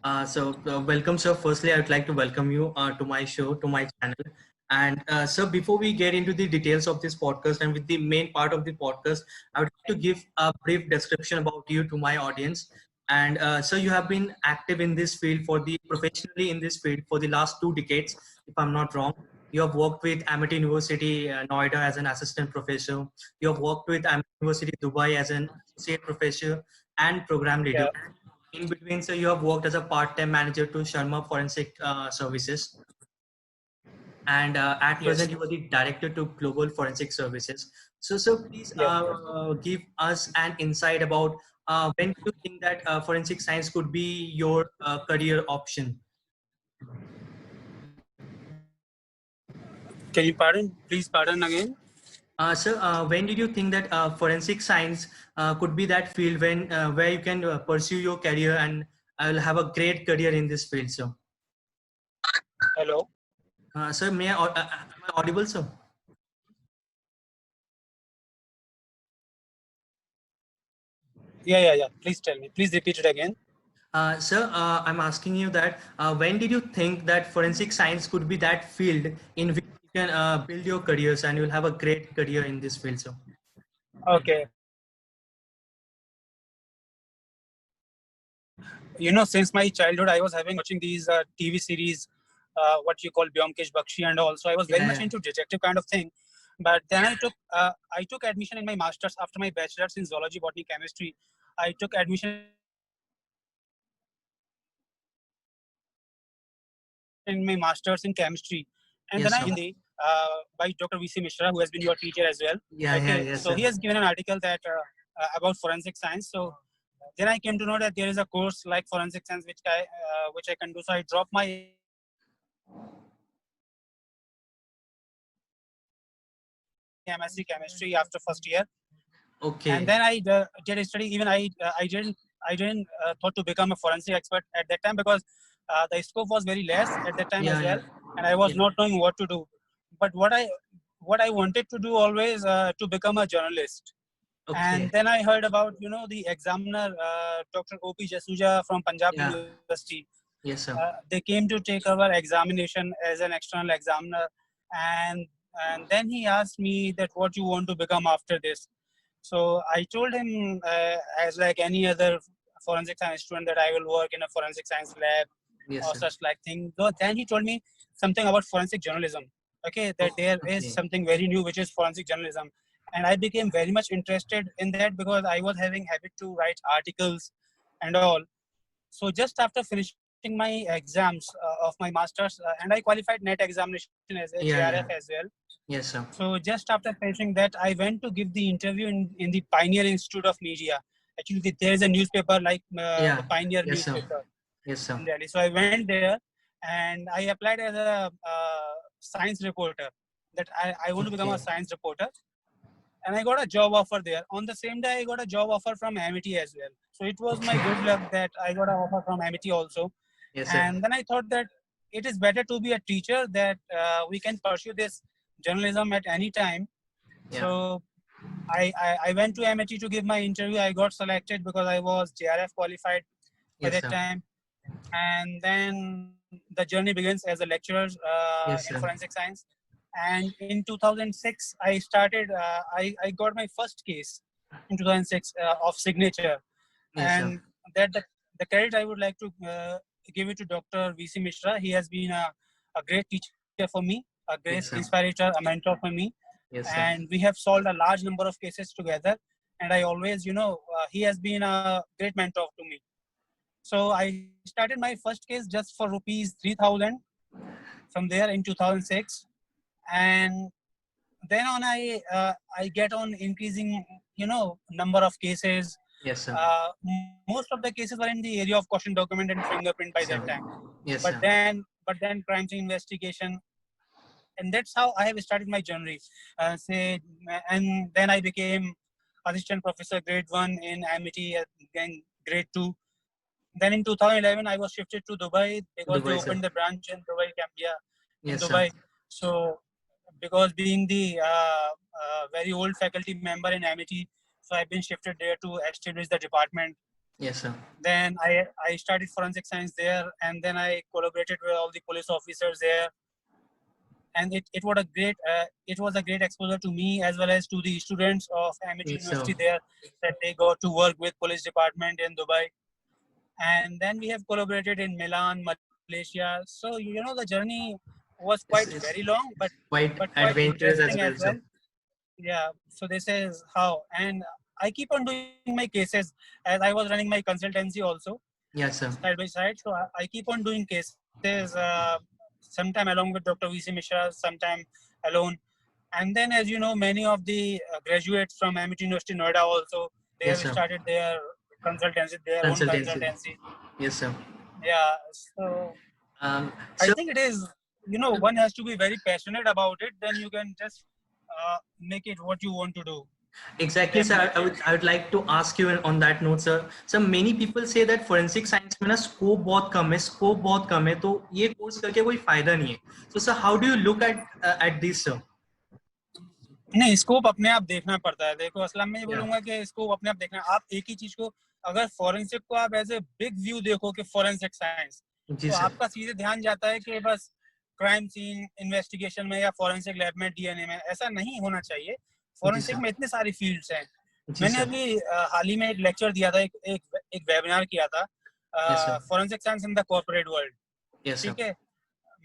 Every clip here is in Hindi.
Welcome, sir. Firstly, I would like to welcome you to my show, to my channel. And sir, before we get into the details of this podcast and with the main part of the podcast, I would like to give a brief description about you to my audience. And so you have been active in this field professionally in this field for the last 2 decades, if I'm not wrong. You have worked with Amity University, Noida as an assistant professor. You have worked with Amity University, Dubai as an associate professor and program leader. Yeah. In between, so you have worked as a part-time manager to Sharma Forensic Services, and at present Yes. you are the director to Global Forensic Services. So please Yeah. give us an insight about when do you think that forensic science could be your career option? Can you pardon? Please pardon again. When did you think that forensic science could be that field where you can pursue your career and will have a great career in this field, sir? Hello. Sir, am I audible, sir? Yeah. Please tell me. Please repeat it again. Sir, I'm asking you that when did you think that forensic science could be that field in which you can build your careers and you'll have a great career in this field, sir? Okay. Since my childhood, I was watching these TV series, what you call Byomkesh Bakshi, and also I was very Yeah, much yeah. into detective kind of thing. But then I took admission in my masters after my bachelor's in zoology, botany, chemistry. I took admission in my masters in chemistry, and then Yes, I sir. Hindi by Dr. VC Mishra, who has been your teacher as well. Yeah, Okay, yes, so sir. he has given an article that about forensic science. So then I came to know that there is a course like forensic science which I can do. So I dropped my MSc chemistry after first year, and Okay. then I did a study. Even I didn't thought to become a forensic expert at that time because the scope was very less at that time as Yeah, well, yeah. and I was Yeah. not knowing what to do. But what I wanted to do always to become a journalist. Okay. And then I heard about the examiner, Dr. OP Jasuja from Punjab Yeah. University. Yes, sir. They came to take our examination as an external examiner, and then he asked me that what you want to become after this. So I told him, as like any other forensic science student, that I will work in a forensic science lab Yes, or sir. such like thing. Though then he told me something about forensic journalism. Okay, that there is Okay. something very new, which is forensic journalism, and I became very much interested in that because I was having habit to write articles and all. So just after finishing my exams of my masters, and I qualified net examination as a Yeah, JRF yeah. as well. Yes, sir. So just after finishing that, I went to give the interview in the Pioneer Institute of Media. Actually, there is a newspaper like the Yeah. Pioneer Yes, sir. newspaper Yes, sir. in Delhi. So I went there and I applied as a science reporter. That I want to become a Okay. science reporter, and I got a job offer there. On the same day, I got a job offer from Amity as well. So it was my Okay. good luck that I got an offer from Amity also. Yes, sir. And then I thought that it is better to be a teacher, that we can pursue this journalism at any time. Yeah. So I went to MIT to give my interview. I got selected because I was JRF qualified by Yes, that sir. time. And then the journey begins as a lecturer Yes, in sir. forensic science. And in 2006, I got my first case in 2006 of signature. Yes, sir. And that the credit I would like to give it to Dr. VC Mishra. He has been a great teacher for me, a great Yes, sir. inspirator, a mentor for me. Yes, sir. And we have solved a large number of cases together. And I always, he has been a great mentor to me. So I started my first case just for rupees 3,000 from there in 2006. And then on I get on increasing number of cases. Yes, sir. Most of the cases were in the area of caution document and fingerprint by that Sir. time. Yes, But sir. then crime scene investigation, and that's how I have started my journey. Say, and then I became assistant professor grade 1 in Amity, then grade 2. Then in 2011, I was shifted to Dubai because they Dubai, sir. opened the branch in Dubai, Gambia, in Yes, sir. Dubai. So, because being the very old faculty member in Amity, so I've been shifted there to establish the department. Yes, sir. Then I started forensic science there, and then I collaborated with all the police officers there. And it was a great exposure to me as well as to the students of MIT Yes, sir. University there, that they got to work with police department in Dubai. And then we have collaborated in Milan, Malaysia. So the journey was quite It's very long, but quite quite adventurous as interesting as well, well. sir. Yeah. So this is how, and I keep on doing my cases as I was running my consultancy also Yes, sir. side by side. So I keep on doing cases, sometime along with Dr. VC Mishra, sometime alone. And then, as you know, many of the graduates from MIT University Noida also, they Yes, have sir. started their consultancy, their own Consultancy. consultancy. Yes, sir. Yeah. So I So think it is, one has to be very passionate about it. Then you can just make it what you want to do. exactly, sir. Definitely. I would like to ask you on that note, sir. So many people say that forensic science में ना scope बहुत कम है, scope बहुत कम है, तो ये course करके कोई फायदा नहीं है. So sir, how do you look at this, sir? नहीं, स्कोप अपने आप देखना पड़ता है. देखो, असलम मैं ये Yeah. बोलूंगा कि स्कोप अपने आप देखना. आप एक ही चीज को, अगर फॉरेंसिक को आप एज ए बिग व्यू देखो कि फॉरेंसिक साइंस, जी तो सर. आपका सीधे ध्यान जाता है कि बस क्राइम सीन इन्वेस्टिगेशन में या फॉरेंसिक लैब में, डीएनए में. ऐसा नहीं होना चाहिए. Forensic sir. में इतने सारी फील्ड्स हैं. जी मैंने सर. अभी हाल ही में एक लेक्चर दिया था, एक वेबिनार किया था, Yes, sir. Forensic science in the corporate world. Yes, sir. ठीक है.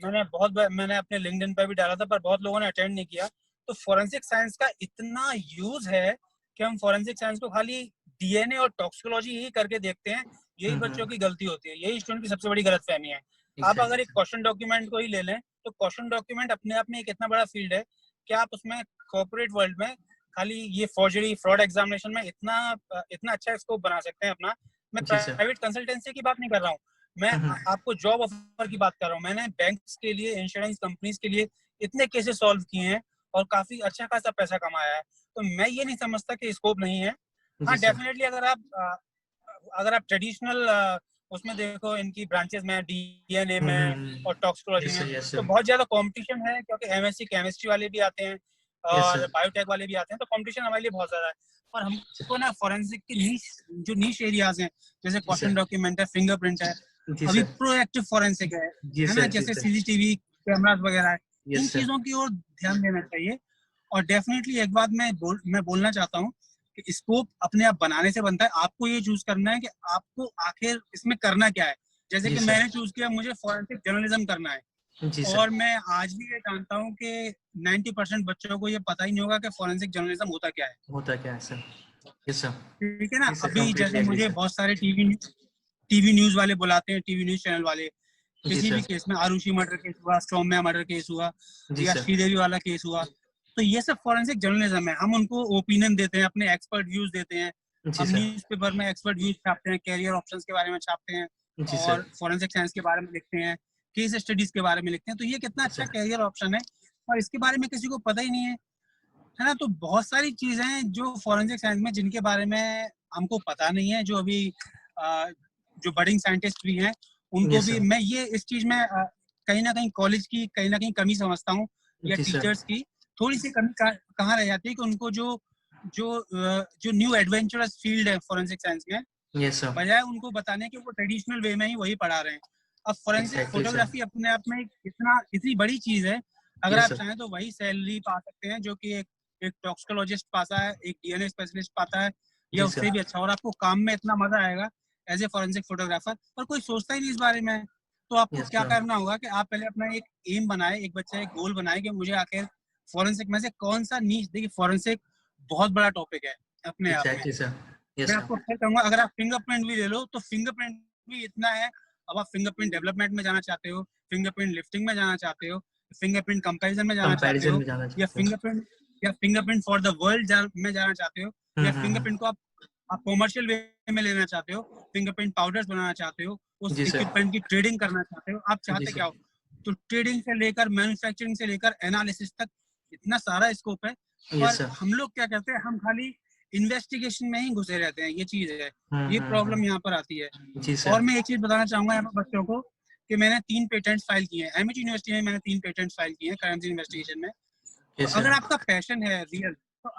मैंने अपने लिंक्डइन पे भी डाला था, पर बहुत लोगों ने अटेंड नहीं किया. तो फॉरेंसिक साइंस का इतना यूज है कि हम फॉरेंसिक साइंस को खाली डीएनए और टॉक्सिकोलॉजी ही करके देखते हैं. यही बच्चों की गलती होती है, यही स्टूडेंट की सबसे बड़ी गलतफहमी है. आप अगर एक क्वेश्चन डॉक्यूमेंट को ही ले लें, तो क्वेश्चन डॉक्यूमेंट अपने आप में एक इतना बड़ा फील्ड है कि आप उसमें कॉर्पोरेट वर्ल्ड में खाली ये फॉर्जरी, फ्रॉड एग्जामिनेशन में इतना अच्छा स्कोप बना सकते हैं अपना. मैं जी सर. प्राइवेट कंसल्टेंसी की बात नहीं कर रहा हूँ, मैं आपको जॉब ऑफर की बात कर रहा हूँ. मैंने बैंक्स के लिए, इंश्योरेंस कंपनीज के लिए इतने केसेस सॉल्व किए हैं और काफी अच्छा खासा पैसा कमाया है. तो मैं ये नहीं समझता कि स्कोप नहीं है. हाँ, डेफिनेटली अगर आप ट्रेडिशनल उसमें देखो, इनकी ब्रांचेस में, डीएनए में और टॉक्सिकोलॉजी में, तो बहुत ज्यादा कंपटीशन है, क्योंकि एमएससी केमिस्ट्री वाले भी आते हैं और बायोटेक वाले भी आते हैं. तो कंपटीशन हमारे लिए बहुत ज्यादा है. और हमको ना फॉरेंसिक की जो नीश एरियाज हैं, जैसे क्वेश्चन डॉक्यूमेंट है, फिंगरप्रिंट है, अभी प्रोएक्टिव फॉरेंसिक है ना, जैसे सीसीटीवी कैमरास वगैरह है. इन चीजों की ओर ध्यान देना चाहिए. और डेफिनेटली एक बात मैं बोलना चाहता हूँ कि स्कोप अपने आप बनाने से बनता है. आपको ये चूज करना है कि आपको आखिर इसमें करना क्या है. जैसे कि मैंने चूज किया, मुझे फॉरेंसिक जर्नलिज्म करना है. और मैं आज भी ये जानता हूँ कि 90% बच्चों को ये पता ही नहीं होगा कि फॉरेंसिक जर्नलिज्म होता क्या है सर. ठीक है ना. अभी जैसे मुझे बहुत सारे टीवी न्यूज वाले बुलाते हैं, टीवी न्यूज चैनल वाले, किसी भी केस में, आरुषि मर्डर केस हुआ, सौम्या मर्डर केस हुआ, या श्रीदेवी वाला केस हुआ, तो ये सब फॉरेंसिक जर्नलिज्म है. हम उनको ओपिनियन देते हैं, अपने एक्सपर्ट व्यूज देते हैं. हम न्यूज़पेपर में एक्सपर्ट व्यूज छापते हैं, कैरियर ऑप्शंस के बारे में छापते हैं, और फॉरेंसिक साइंस के बारे में लिखते हैं, केस स्टडीज के बारे में लिखते हैं. तो ये कितना अच्छा कैरियर ऑप्शन है, और इसके बारे में किसी को पता ही नहीं है ना. तो बहुत सारी चीजें हैं जो फॉरेंसिक साइंस में, जिनके बारे में हमको पता नहीं है. जो अभी जो बडिंग साइंटिस्ट भी हैं, उनको भी मैं ये इस चीज में कहीं ना कहीं कॉलेज की कहीं ना कहीं कमी समझता हूँ, या टीचर्स की थोड़ी सी कमी कहाँ रह जाती है, कि उनको जो न्यू एडवेंचरस फील्ड है फॉरेंसिक साइंस में, बजाय उनको बताने कि वो ट्रेडिशनल वे में ही वही पढ़ा रहे हैं. अब फॉरेंसिक फोटोग्राफी अपने आप में इतनी बड़ी चीज है. अगर आप चाहें तो वही सैलरी पा सकते हैं जो कि एक टॉक्सिकोलॉजिस्ट पाता है, एक डीएनए स्पेशलिस्ट पाता है, या उससे भी अच्छा. और आपको काम में इतना मजा आएगा एज ए फॉरेंसिक फोटोग्राफर. पर कोई सोचता ही नहीं इस बारे में. तो आपको क्या करना होगा कि आप पहले अपना एक एम बनाए, एक बच्चा एक गोल बनाए कि मुझे आखिर फॉरेंसिक में से कौन सा नीश. देखिए, फॉरेंसिक बहुत बड़ा टॉपिक है अपने आप में. मैं आपको फिर कहूंगा, अगर आप फिंगरप्रिंट भी ले लो, तो फिंगरप्रिंट भी इतना है. अब आप फिंगरप्रिंट डेवलपमेंट में जाना चाहते हो, फिंगरप्रिंट लिफ्टिंग में जाना चाहते हो, फिंगरप्रिंट कंपैरिजन में जाना चाहते हो, या फिंगरप्रिंट फॉर द वर्ल्ड में जाना चाहते हो, या फिंगरप्रिंट को आप कॉमर्शियल वे में लेना चाहते हो, फिंगरप्रिंट पाउडर्स बनाना चाहते हो, उस इक्विपमेंट की ट्रेडिंग करना चाहते हो. आप चाहते क्या हो? तो ट्रेडिंग से लेकर मैन्युफैक्चरिंग से लेकर एनालिसिस तक इतना सारा स्कोप है. पर हम लोग क्या करते हैं, हम खाली इन्वेस्टिगेशन में ही घुसे रहते हैं. ये चीज है, ये प्रॉब्लम यहाँ पर आती है. और मैं एक चीज बताना चाहूंगा यहाँ पर बच्चों को, कि मैंने 3 पेटेंट्स फाइल किए हैं एमआईटी यूनिवर्सिटी में. मैंने 3 पेटेंट्स फाइल किए हैं क्राइम सीन इन्वेस्टिगेशन में. तो अगर आपका पैशन है रियल, तो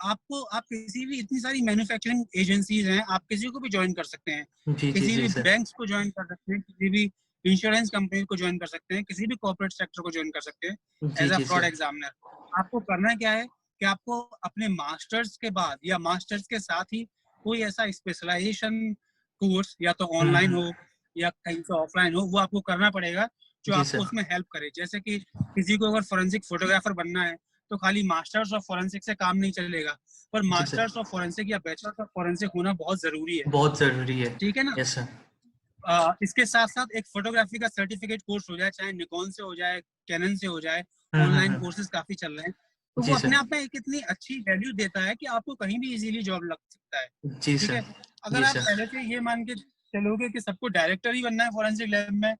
आप किसी भी, इतनी सारी मैन्युफैक्चरिंग एजेंसीज हैं, आप किसी को भी ज्वाइन कर सकते हैं, जी जी किसी जी भी सर। बैंक्स को ज्वाइन कर सकते हैं, किसी भी इंश्योरेंस कंपनी को ज्वाइन कर सकते हैं, किसी भी कॉर्पोरेट सेक्टर को ज्वाइन कर सकते हैं जी एज अ जी फ्रॉड सर। एग्जामिनर। आपको करना क्या है कि आपको अपने मास्टर्स के बाद या मास्टर्स के साथ ही कोई ऐसा स्पेशलाइजेशन कोर्स, या तो ऑनलाइन हो या कहीं से ऑफलाइन हो, वो आपको करना पड़ेगा जो जी आपको सर। उसमें हेल्प करे। जैसे कि किसी को अगर फोरेंसिक फोटोग्राफर बनना है तो खाली मास्टर्स ऑफ फोरेंसिक से काम नहीं चलेगा, पर जी सर। मास्टर्स ऑफ फोरेंसिक या बैचलर्स ऑफ फोरेंसिक होना बहुत जरूरी है। बहुत जरूरी है। ठीक है ना। Yes sir. इसके साथ साथ एक फोटोग्राफी का सर्टिफिकेट कोर्स हो जाए, चाहे निकॉन से हो जाए, कैनन से हो जाए, ऑनलाइन हम्म। कोर्सेज काफी चल रहे हैं, तो वो जी अपने सर। आप में एक इतनी अच्छी वैल्यू देता है कि आपको कहीं भी इजीली जॉब लग सकता है। जी ठीक सर। है। अगर जी आप सर। पहले से ये मान के चलोगे कि सबको डायरेक्टर ही बनना है फोरेंसिक लैब में,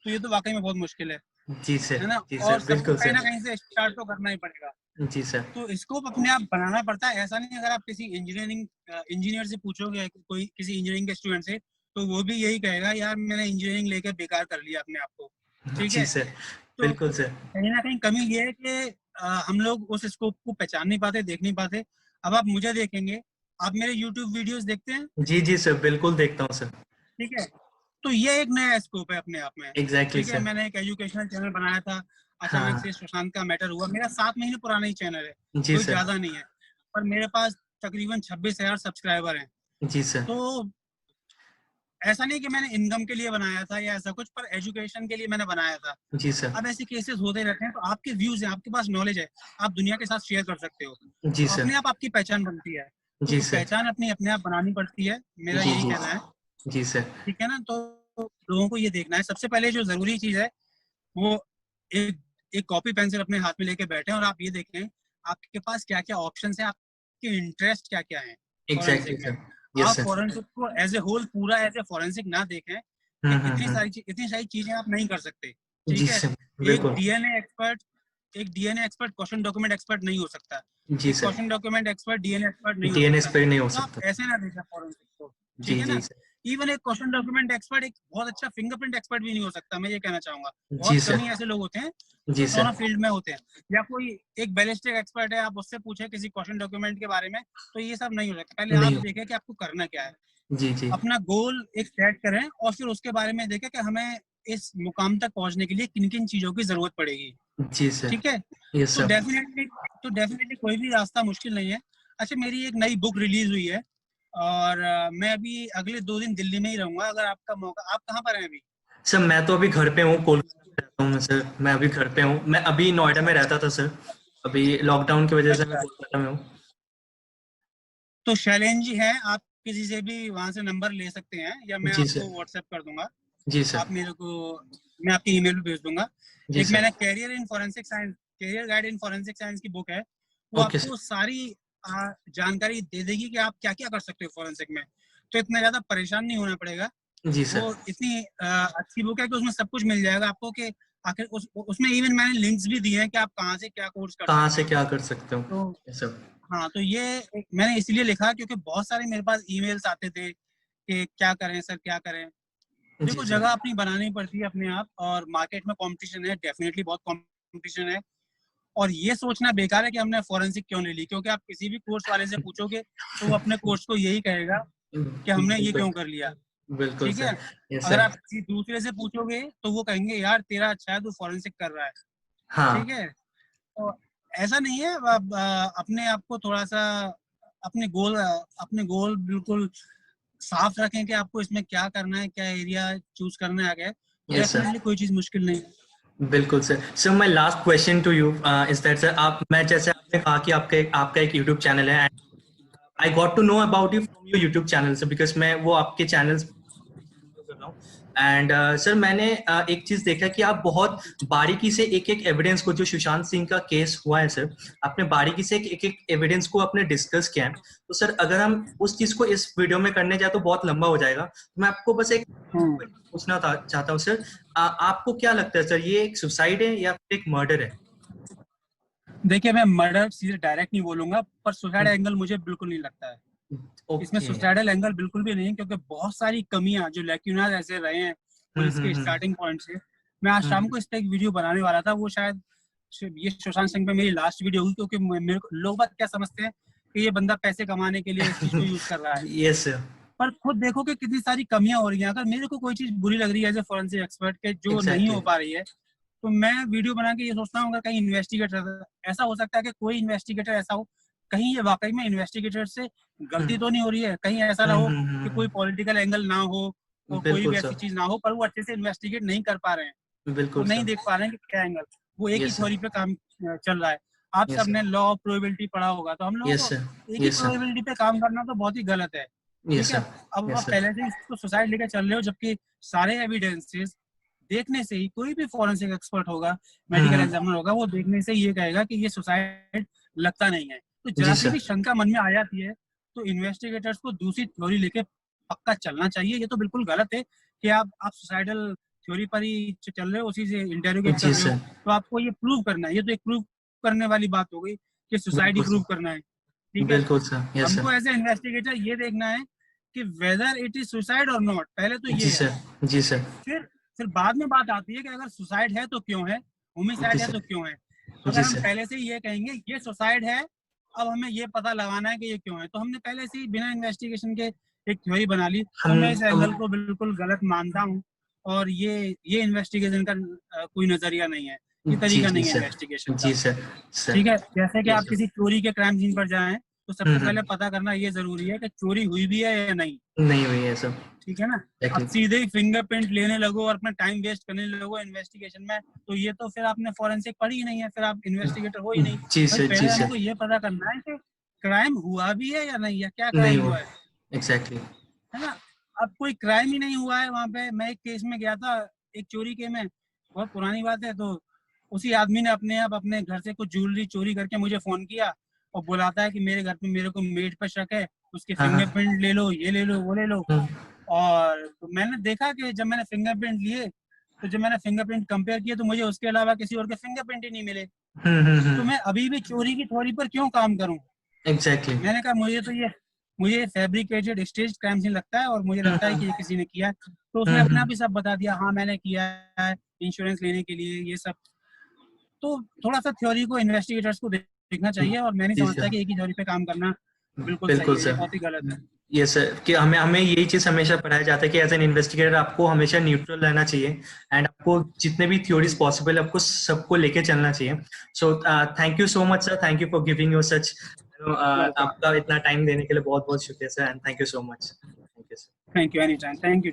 तो ये तो वाकई में बहुत मुश्किल जी सर। है ना। जी और सर सबको बिल्कुल कहीं सर। ना कहीं से स्टार्ट तो करना ही पड़ेगा। जी सर। तो स्कोप अपने आप बनाना पड़ता है। ऐसा नहीं, अगर आप किसी इंजीनियर से पूछोगे, कोई किसी इंजीनियरिंग के स्टूडेंट से, तो वो भी यही कहेगा, यार मैंने इंजीनियरिंग लेके बेकार कर लिया अपने आप को। ठीक जी है। सर तो बिल्कुल सर। कहीं ना कहीं कमी ये है कि हम लोग उस स्कोप को पहचान नहीं पाते, देख नहीं पाते। अब आप मुझे देखेंगे, आप मेरे यूट्यूब वीडियोस देखते हैं। जी जी सर बिल्कुल देखता हूँ सर। ठीक है। तो ये एक नया स्कोप है अपने आप में। एग्जैक्टली ठीक है। सर। मैंने एक एजुकेशनल चैनल बनाया था, अचानक हाँ। से सुशांत का मैटर हुआ। मेरा 7 महीने पुराना ही चैनल है, जी कोई सर। ज्यादा नहीं है, पर मेरे पास तकरीबन 26,000 सब्सक्राइबर हैं। जी सर। तो ऐसा नहीं कि मैंने इनकम के लिए बनाया था या ऐसा कुछ, पर एजुकेशन के लिए मैंने बनाया था। जी सर। अब ऐसे केसेस होते रहते हैं, तो आपके व्यूज हैं, आपके पास नॉलेज है, आप दुनिया के साथ शेयर कर सकते हो, जी तो सर। अपने आप आपकी पहचान बनती है। जी तो सर। पहचान अपने आप बनानी पड़ती है, मेरा जी यही जी। कहना है। जी सर। ठीक है ना। तो लोगों को ये देखना है, सबसे पहले जो जरूरी चीज है वो एक एक कॉपी पेंसिल अपने हाथ में लेके बैठे और आप ये देखें आपके पास क्या क्या ऑप्शन है, आपके इंटरेस्ट क्या क्या है एग्जैक्टली फॉरेंसिक में। सर। यस आप सर। फॉरेंसिक को एज ए होल, पूरा एज ए फॉरेंसिक ना देखें कि इतनी सारी चीजें आप नहीं कर सकते। जी ठीक है। सर एक बिल्कुल। डीएनए एक्सपर्ट एक DNA expert question document expert नहीं हो सकता। जी एक sir. Question document expert DNA expert नहीं हो डीएनएस सकता। पे नहीं हो तो आप सकता। ऐसे ना देखें फॉरेंसिक को। ठीक जी है जी ना। सर। इवन एक क्वेश्चन डॉक्यूमेंट एक्सपर्ट एक बहुत अच्छा फिंगरप्रिंट एक्सपर्ट भी नहीं हो सकता, मैं ये कहना चाहूंगा। जी बहुत कम सर। ही ऐसे लोग होते हैं जी जो सर। दोनों फील्ड में होते हैं। या कोई एक बैलिस्टिक एक्सपर्ट है, आप उससे पूछे किसी क्वेश्चन डॉक्यूमेंट के बारे में, तो ये सब नहीं हो सकता। पहले आप नहीं हो। देखें कि आपको करना क्या है, जी जी। अपना गोल एक सेट करें, और फिर उसके बारे में देखें कि हमें इस मुकाम तक पहुंचने के लिए किन किन चीजों की जरूरत पड़ेगी। जी सर। ठीक है। यस तो सर। डेफिनेटली कोई भी रास्ता मुश्किल नहीं है। अच्छा, मेरी एक नई बुक रिलीज हुई है, और मैं अभी अगले 2 दिन दिल्ली में ही रहूंगा। अगर आपका मौका, आप कहाँ पर हैं अभी? सर मैं तो अभी घर पे हूँ, कोलकाता में रहता हूँ मैं सर। मैं अभी घर पे हूँ, मैं अभी नोएडा अच्छा में रहता था सर। अभी लॉकडाउन की वजह से मैं अच्छा। कोलकाता में हूँ। तो शैलेन जी हैं, आप किसी से भी वहां से नंबर ले सकते हैं, या मैं जी आपको सर। व्हाट्सएप कर दूंगा। जी सर। आप मेरे को, मैं आपकी ईमेल पे भेज दूंगा। जी एक सर। मैंने career guide in forensic science की बुक है, वो ओके आपको सर। सारी जानकारी दे देगी कि आप क्या क्या कर सकते हो फॉरेंसिक में। तो इतना ज्यादा परेशान नहीं होना पड़ेगा। जी सर। वो इतनी अच्छी बुक है कि उसमें सब कुछ मिल जाएगा आपको, कि आखिर उसमें इवन मैंने लिंक्स भी दिए हैं कि आप कहाँ से क्या कोर्स कर कहाँ सकते से हो। क्या कर सकते हो तो ये सब। हाँ, तो ये मैंने इसलिए लिखा क्योंकि बहुत सारे मेरे पास ईमेल्स आते थे कि क्या करें सर, क्या करें। जी देखो, सर। जगह अपनी बनानी पड़ती है अपने आप, और मार्केट में कंपटीशन है, डेफिनेटली बहुत कंपटीशन है। और ये सोचना बेकार है कि हमने फॉरेंसिक क्यों ले ली, क्योंकि आप किसी भी कोर्स वाले से पूछोगे तो वो अपने कोर्स को यही कहेगा कि हमने ये बिल्कुल। क्यों कर लिया। बिल्कुल ठीक है। सर। यस अगर सर। आप किसी दूसरे से पूछोगे तो वो कहेंगे, यार तेरा अच्छा है, तू फॉरेंसिक कर रहा है। ठीक हाँ। है। तो ऐसा नहीं है। अब अपने आप को थोड़ा सा, अपने गोल बिल्कुल साफ रखें कि आपको इसमें क्या करना है, क्या एरिया चूज करना है आगे, तो यस सर। डेफिनेटली कोई चीज मुश्किल नहीं है। बिल्कुल sir. Sir my last question to you is that sir, आप, मैं जैसे आपने कहा कि आपका एक यूट्यूब चैनल है, I got to know about you from your YouTube channel से, बिकॉज मैं वो आपके चैनल कर रहा हूँ। एंड सर मैंने एक चीज देखा कि आप बहुत बारीकी से एक एक एविडेंस को, जो सुशांत सिंह का केस हुआ है सर, आपने बारीकी से एक एक एविडेंस को आपने डिस्कस किया है। तो सर अगर हम उस चीज को इस वीडियो में करने जाए तो बहुत लंबा हो जाएगा, तो मैं आपको बस एक पूछना चाहता हूँ सर, आपको क्या लगता है सर, ये एक सुसाइड है या फिर एक मर्डर है? देखिए, मैं मर्डर सीधे डायरेक्ट नहीं बोलूंगा, पर सुसाइड एंगल मुझे बिल्कुल नहीं लगता है। इसमें ओके। सुसाइडल एंगल बिल्कुल भी नहीं है, क्योंकि बहुत सारी कमियां जो लैक्यूनास ऐसे रहे हैं पुलिस के हम्म। स्टार्टिंग पॉइंट से। मैं आज शाम को इस पर एक वीडियो बनाने वाला था, वो शायद ये सुशांत सिंह पे मेरी लास्ट वीडियो हुई, क्योंकि मेरे को लोग बात क्या समझते हैं कि ये बंदा पैसे कमाने के लिए इस चीज को यूज कर रहा है। यस सर, पर खुद देखो कि कितनी सारी कमियां हो रही हैं। अगर मेरे को कोई चीज बुरी लग रही है एज ए फॉरेंसिक एक्सपर्ट के जो नहीं हो एग्जैक्टली, पा रही है, तो मैं वीडियो बना के ये सोचता हूँ अगर कहीं इन्वेस्टिगेटर, ऐसा हो सकता है कि कोई इन्वेस्टिगेटर ऐसा हो, कहीं ये वाकई में इन्वेस्टिगेटर से गलती तो नहीं हो रही है, कहीं ऐसा ना हो कि कोई पॉलिटिकल एंगल ना हो और कोई बिल्कुल भी ऐसी सर, चीज ना हो, पर वो अच्छे से इन्वेस्टिगेट नहीं कर पा रहे हैं, वो बिल्कुल नहीं सर, देख पा रहे हैं कि क्या एंगल, वो एक ही यस थ्योरी सर, पे काम चल रहा है। आप यस सबने सर, लॉ ऑफ प्रोबेबिलिटी पढ़ा होगा, तो हम लोगों यस को सर, एक ही यस सर, प्रोबेबिलिटी पे काम करना तो बहुत ही गलत है। यस ठीक है, सर, अब यस आप सर, पहले से इसको सुसाइड लेके चल रहे हो, जबकि सारे एविडेंसेस देखने से ही कोई भी फॉरेंसिक एक्सपर्ट होगा, मेडिकल एग्जामिनर होगा, वो देखने से ये कहेगा कि ये सुसाइड लगता नहीं है। तो जी जरा सी सर, भी शंका मन में आ जाती है तो इन्वेस्टिगेटर्स को दूसरी थ्योरी लेके पक्का चलना चाहिए। ये तो बिल्कुल गलत है कि आप सुसाइडल थ्योरी पर ही चल रहे हो, उसी से इंटेरोगेट कर जी रहे हो, सर, तो आपको ये प्रूव करना है। ये तो एक प्रूव करने वाली बात हो गई कि सुसाइड ही बिल्कुल प्रूव सर, करना है। ठीक है, बिल्कुल सर, यस हमको सर, एज ए इन्वेस्टिगेटर ये देखना है कि वेदर इट इज सुसाइड और नॉट, पहले तो जी ये है। सर, जी सर, फिर फिर बाद में बात आती है कि अगर सुसाइड है तो क्यों है, जी होमिसाइड है सर, तो क्यों है। जी अगर हम सर, पहले से ही ये कहेंगे ये सुसाइड है, अब हमें ये पता लगाना है कि ये क्यों है, तो हमने पहले से ही बिना इन्वेस्टिगेशन के एक थ्योरी बना ली, तो मैं इस हम एंगल को बिल्कुल गलत मानता हूँ। और ये इन्वेस्टिगेशन का कोई नजरिया नहीं है, ये जी, तरीका जी नहीं है सर, इन्वेस्टिगेशन का। जी सर, सर, ठीक है, जैसे कि यस आप सर, किसी चोरी के क्राइम सीन पर जाएं, तो सबसे पहले हम्म, पता करना ये जरूरी है कि चोरी हुई भी है या नहीं। नहीं हुई है सर, ठीक है ना, अब एक्चुअली, सीधे ही फिंगरप्रिंट लेने लगो और अपना टाइम वेस्ट करने लगो इन्वेस्टिगेशन में, तो ये तो फिर आपने फॉरेंसिक पढ़ी ही नहीं है, फिर आप इन्वेस्टिगेटर हो ही नहीं। जी भाई सर, जी पहले सर, हमको ये पता करना है कि क्राइम हुआ भी है या नहीं, या क्या नहीं क्राइम हुआ, हुआ एग्जैक्टली, है ना। अब कोई क्राइम ही नहीं हुआ है वहां पे, मैं एक केस में गया था, एक चोरी के में, बहुत पुरानी बात है, तो उसी आदमी ने अपने आप अपने घर से कुछ ज्वेलरी चोरी करके मुझे फोन किया और बुलाता है कि मेरे घर पे मेरे को मेड पे शक है, उसके हाँ, हाँ, फिंगरप्रिंट ले लो, ये ले लो, वो ले लो। हम्म, और तो मैंने देखा कि जब मैंने फिंगरप्रिंट लिए, तो जब मैंने फिंगरप्रिंट कंपेयर किए, तो मुझे उसके अलावा किसी और के फिंगरप्रिंट ही नहीं मिले। तो मैं अभी भी चोरी की थ्योरी पर क्यों काम करूं। एग्जैक्टली, मैंने कहा मुझे फैब्रिकेटेड स्टेज क्राइम सीन लगता है, और मुझे लगता है कि ये किसी ने किया है। तो उसने अपने आप ही सब बता दिया, हाँ मैंने किया है इंश्योरेंस लेने के लिए ये सब। तो थोड़ा सा थ्योरी को इन्वेस्टिगेटर्स को देखना चाहिए, और मैं नहीं जी समझता सर, कि एक ही थ्योरी पे काम करना बिल्कुल बिल्कुल सही है, ये सर, बहुत ही गलत है। ये सर कि हमें हमें यही चीज हमेशा पढ़ाया जाता है कि एज एन इन्वेस्टिगेटर आपको हमेशा न्यूट्रल रहना चाहिए एंड आपको जितने भी थ्योरीज पॉसिबल है आपको सबको लेके चलना चाहिए। So thank you so much sir, thank you for giving your such, welcome, आपका इतना टाइम देने के लिए बहुत बहुत शुक्रिया sir, and thank you so much, thank you sir. Thank you, any time, thank you.